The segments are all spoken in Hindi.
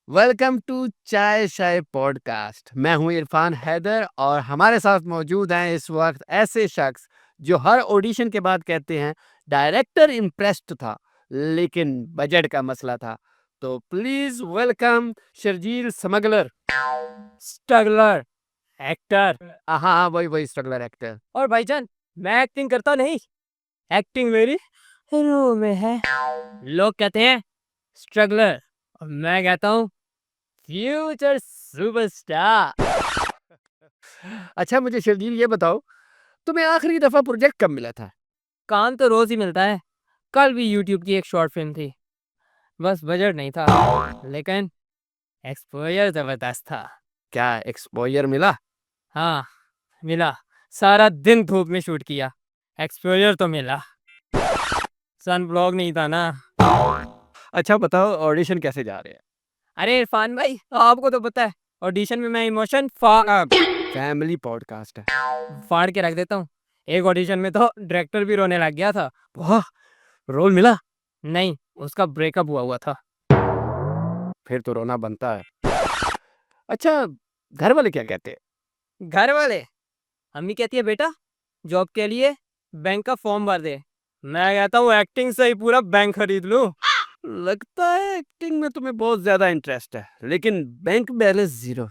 वेलकम टू चाय शाय पॉडकास्ट। मैं हूं इरफान हैदर और हमारे साथ मौजूद हैं इस वक्त ऐसे शख्स जो हर ऑडिशन के बाद कहते हैं डायरेक्टर इम्प्रेस्ड था लेकिन बजट का मसला था। तो please welcome Sharjeel smuggler. Struggler actor. हाँ हाँ, वही स्ट्रगलर एक्टर। और भाईजान, मैं एक्टिंग करता नहीं, एक्टिंग मेरी हीरो में है। लोग कहते हैं स्ट्रगलर और मैं कहता हूँ फ्यूचर सुपरस्टार। अच्छा, मुझे शर्जील ये बताओ, तुम्हें आखिरी दफा प्रोजेक्ट कब मिला था? काम तो रोज ही मिलता है। कल भी यूट्यूब की एक शॉर्ट फिल्म थी, बस बजट नहीं था, लेकिन एक्सपोजर जबरदस्त था। क्या एक्सपोजर मिला? हाँ, मिला। सारा दिन धूप में शूट किया, एक्सपोजर तो मिला। सन ब्लॉग नहीं था ना। अच्छा बताओ, ऑडिशन कैसे जा रहे हैं? अरे इरफान भाई, आपको तो पता है ऑडिशन में मैं इमोशन फाड़ फैमिली पॉडकास्ट है। के रख देता हूँ। एक ऑडिशन में तो डायरेक्टर भी रोने लग गया था। वाह, रोल मिला? नहीं, उसका ब्रेकअप हुआ था। फिर तो रोना बनता है। अच्छा, घर वाले क्या कहते हैं? घर वाले, अम्मी कहती है बेटा जॉब के लिए बैंक का फॉर्म भर दे। मैं कहता हूँ एक्टिंग से ही पूरा बैंक खरीद लूं। लगता है एक्टिंग में तुम्हें बहुत ज्यादा इंटरेस्ट है, लेकिन बैंक बैलेंस जीरो।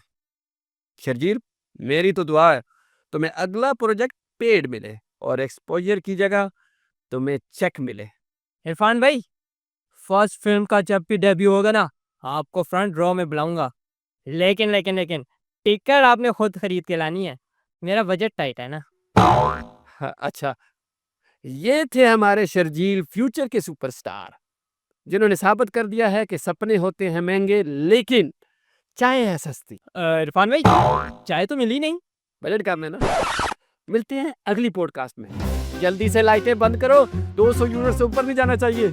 शर्जील, मेरी तो दुआ है तुम्हें अगला प्रोजेक्ट पेड मिले और एक्सपोजर की जगह तुम्हें चेक मिले। इरफान भाई, फर्स्ट फिल्म का जब भी डेब्यू होगा ना, आपको फ्रंट रो में बुलाऊंगा। लेकिन टिकट आपने खुद खरीद के लानी है, मेरा बजट टाइट है ना। हाँ, अच्छा, ये थे हमारे शर्जील, फ्यूचर के सुपरस्टार, जिन्होंने साबित कर दिया है कि सपने होते हैं महंगे लेकिन चाय है सस्ती। इरफान भाई, चाय तो मिली नहीं। बजट कम है ना। मिलते हैं अगली पॉडकास्ट में। जल्दी से लाइटें बंद करो, 200 यूनिट से ऊपर नहीं जाना चाहिए।